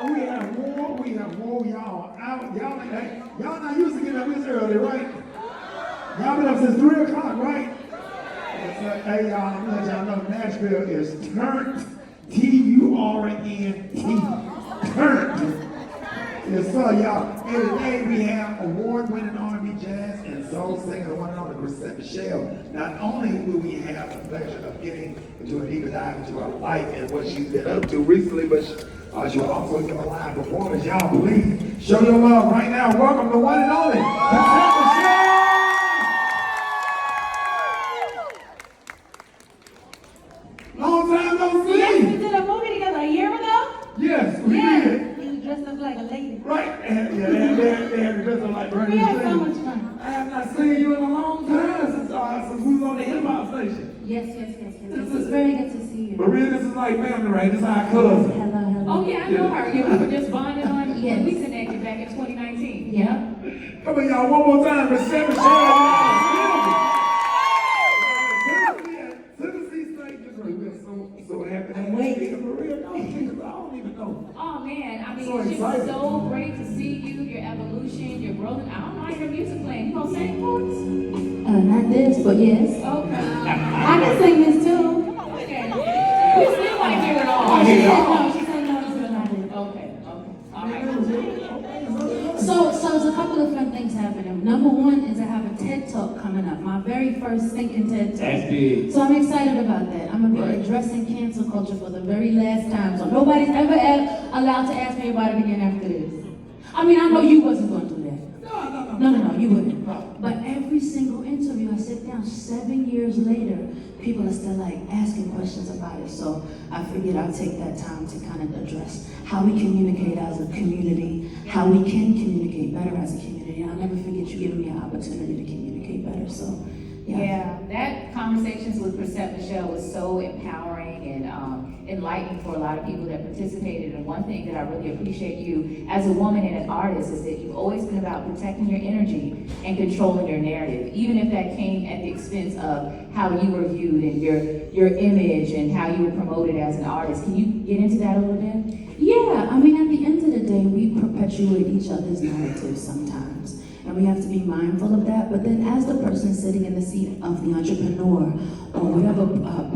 We have war, y'all. Y'all not used to getting up this early, right? Y'all been up since 3 o'clock, right? Hey, y'all, I'm gonna let y'all know Nashville is turned. T-U-R-N-T. Turned. Yes, sir, y'all. And today we have award-winning R&B jazz and soul singer, the one and only Chrisette Michelle. Not only do we have the pleasure of getting into a deeper dive into her life and what she's been up to recently, but she'll also give a live performance. Y'all please show your love right now. Welcome the one and only Chrisette Michelle. Long time no see. Yes, we did a movie together a year ago. Yes, we did. You dressed up like a lady. Right, and they had dressed up like Bernie. We had so much fun. I have not seen you in a long time since we was on the hip-hop station. Yes. It's very good to see you. Maria, this is like family, right? This is our cousin. Hello. Oh yeah, I know her. Yeah, we were just bonding on. Yes. We connected back in 2019. Yeah. Come on, y'all, one more time. Chrisette Michelle. Tennessee State Degree. We're so happy to have you. Maria, I don't even know. Oh man, I mean, So it's excited. just so great to see you, your evolution, your growth. I don't know your music playing. You gonna sing for us? Not this, but yes. Okay. I can sing this too. Okay. We still want to hear it all. I hear it all. No, she said no, it's not it. Okay. All right. So there's a couple of fun things happening. Number one is I have a TED Talk coming up, my very first thinking TED Talk. That's big. So I'm excited about that. I'm going to be addressing cancel culture for the very last time. So nobody's ever allowed to ask me about it again after this. I mean, I know you wasn't going to do that. No, you wouldn't. But every single interview I sit down, 7 years later, people are still like asking questions about it. So I figured I'll take that time to kind of address how we communicate as a community, how we can communicate better as a community. I'll never forget you giving me an opportunity to communicate better. So Yeah, that conversations with Chrisette Michelle was so empowering and enlightening for a lot of people that participated. And one thing that I really appreciate you as a woman and an artist is that you've always been about protecting your energy and controlling your narrative, even if that came at the expense of how you were viewed and your image and how you were promoted as an artist. Can you get into that a little bit? yeah, I mean, at the end of the day, we perpetuate each other's narratives sometimes. And we have to be mindful of that. But then as the person sitting in the seat of the entrepreneur or whatever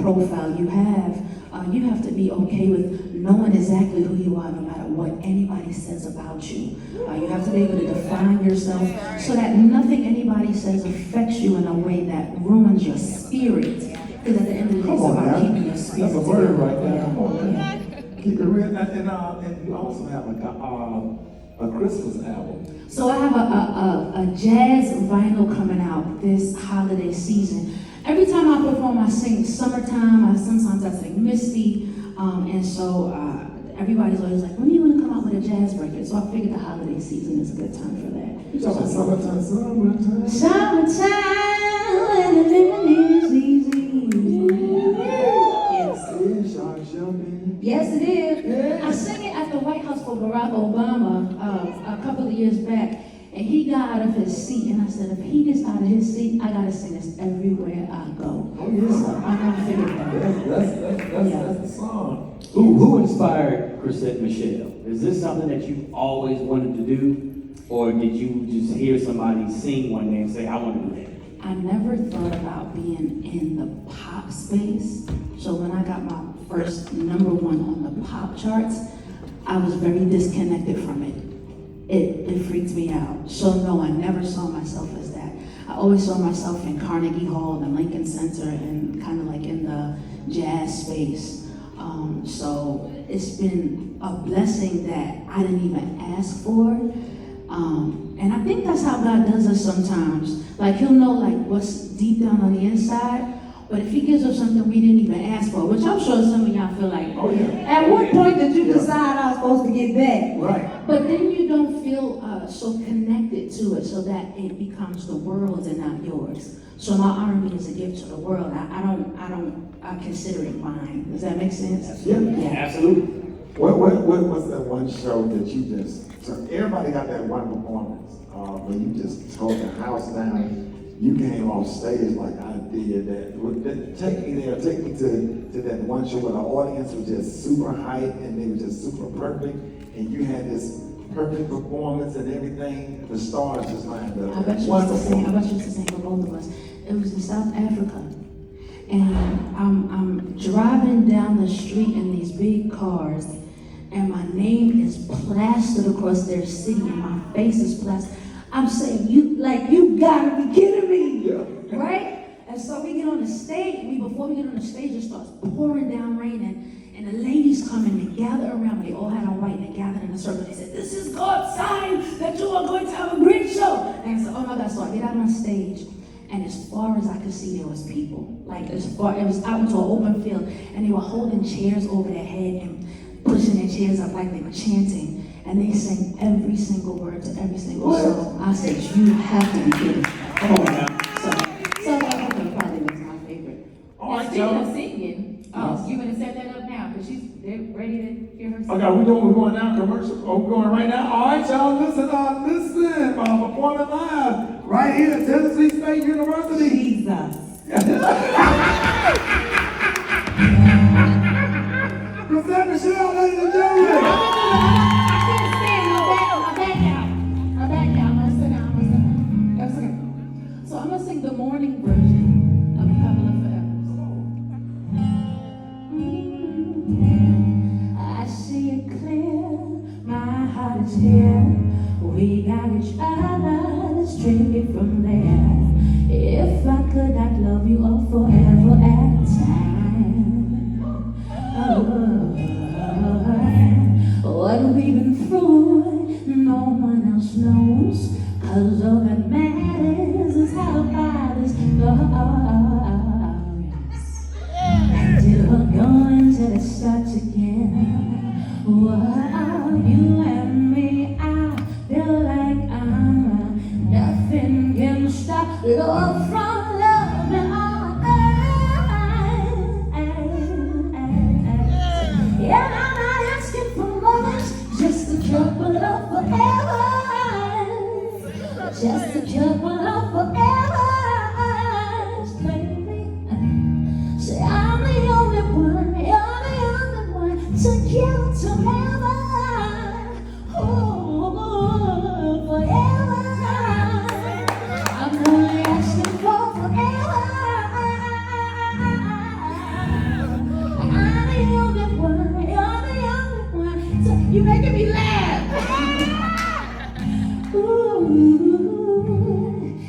profile you have to be okay with knowing exactly who you are no matter what anybody says about you. You have to be able to define yourself so that nothing anybody says affects you in a way that ruins your spirit. Because at the end of the day, it's about keeping your spirit. That's a word right there. Come on, Yeah. man. Keep it real. And you also have a Christmas album. So I have a jazz vinyl coming out this holiday season. Every time I perform, I sing Summertime. Sometimes I sing Misty. And so everybody's always like, when are you going to come out with a jazz record? So I figured the holiday season is a good time for that. You talking about summertime? Summertime, when the living is easy. Yes, it is. Yeah. I sang it at the White House for Barack Obama a couple of years back, and he got out of his seat, and I said, if he gets out of his seat, I gotta sing this everywhere I go. Oh, yeah. So I'm gonna figure it out. That's the song. Who inspired Chrisette Michelle? Is this something that you always wanted to do? Or did you just hear somebody sing one day and say, I want to do that? I never thought about being in the pop space. So when I got my first #1 on the pop charts, I was very disconnected from it. It freaked me out. So no, I never saw myself as that. I always saw myself in Carnegie Hall and Lincoln Center and kind of like in the jazz space. So it's been a blessing that I didn't even ask for. And I think that's how God does us sometimes. Like he'll know like what's deep down on the inside. But if he gives us something we didn't even ask for, which I'm sure some of y'all feel like, Oh, yeah. at what point did you decide I was supposed to get back? Right. But then you don't feel so connected to it so that it becomes the world's and not yours. So my R&B is a gift to the world. I consider it mine. Does that make sense? Yeah. Absolutely. What's that one show that you just, so everybody got that one performance where you just tore the house down you came off stage like I did that. Take me there, take me to that one show where the audience was just super hyped and they were just super perfect, and you had this perfect performance and everything. The stars just lined up. I bet you used to sing for both of us. It was in South Africa. And I'm driving down the street in these big cars, and my name is plastered across their city, and my face is plastered. I'm saying, you gotta be kidding me, Yeah. right? And so we get on the stage. Before we get on the stage, it starts pouring down rain, and the ladies come and they gather around me. They all had on white, and they gathered in a circle. They said, "This is God's sign that you are going to have a great show." And I said, "Oh my God!" So I get out on stage. And as far as I could see, there was people. It was out into an open field, and they were holding chairs over their head and pushing their chairs up like they were chanting. And they sang every single word to every single song. I said, "You have to be kidding." Come on now. So South Africa probably was my favorite. All right, Speaking of y'all. singing, you want to set that up now, because they're ready to hear her sing. Okay, we're going now, commercial. Oh, we're going right now. All right, y'all, listen. Performing live right here at Tennessee State University. Jesus. Chrisette Michelle, ladies and gentlemen. I can't stand my back out. My back out. I'm gonna sit down. That's okay. So I'm gonna sing the morning version of a couple of forever. I see it clear, my heart is here. We got each other, let's take it from there. If I could not love you all forever at a time. What we've been through, no one else knows. 'Cause all that matters is how far this goes. Till we're going till it starts again. Whoa, you and me, I feel like nothing can stop love from loving on. Yeah, I'm not asking for much, just a couple of forever. Just a couple of forever, baby. Say I'm the only one, you're the only one together together. Oh, forever. I'm only asking for forever. I'm the only one, you're the only one. So you're making me laugh.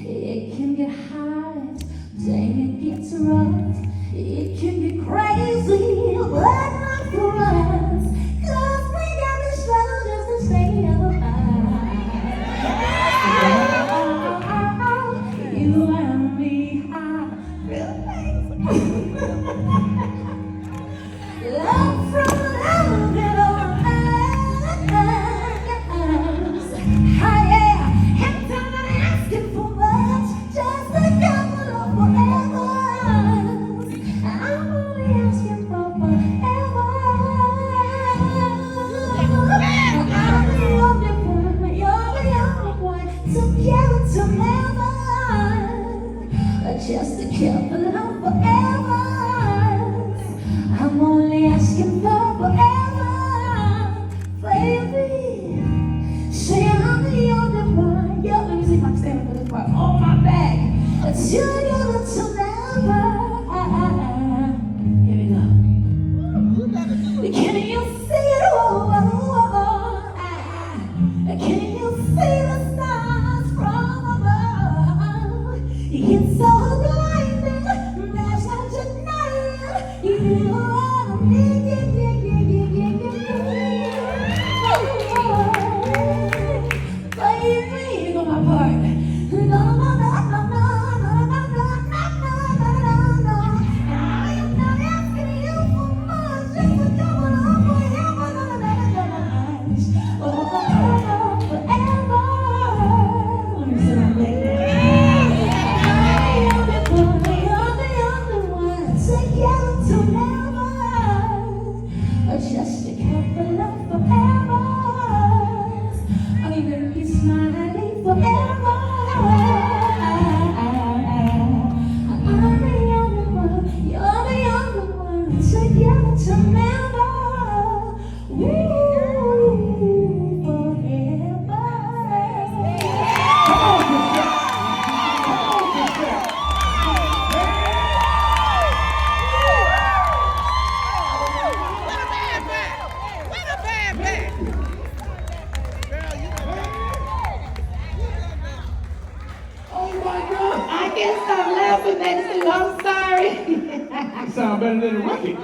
It can get hot, dang it gets rough. It can get crazy, but not for us. 'Cause we got the struggle just to stay alive. You and me, I feel love from love it all. my God. I can't stop laughing next to you. I'm sorry. You sound better than Rickey.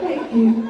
Thank you.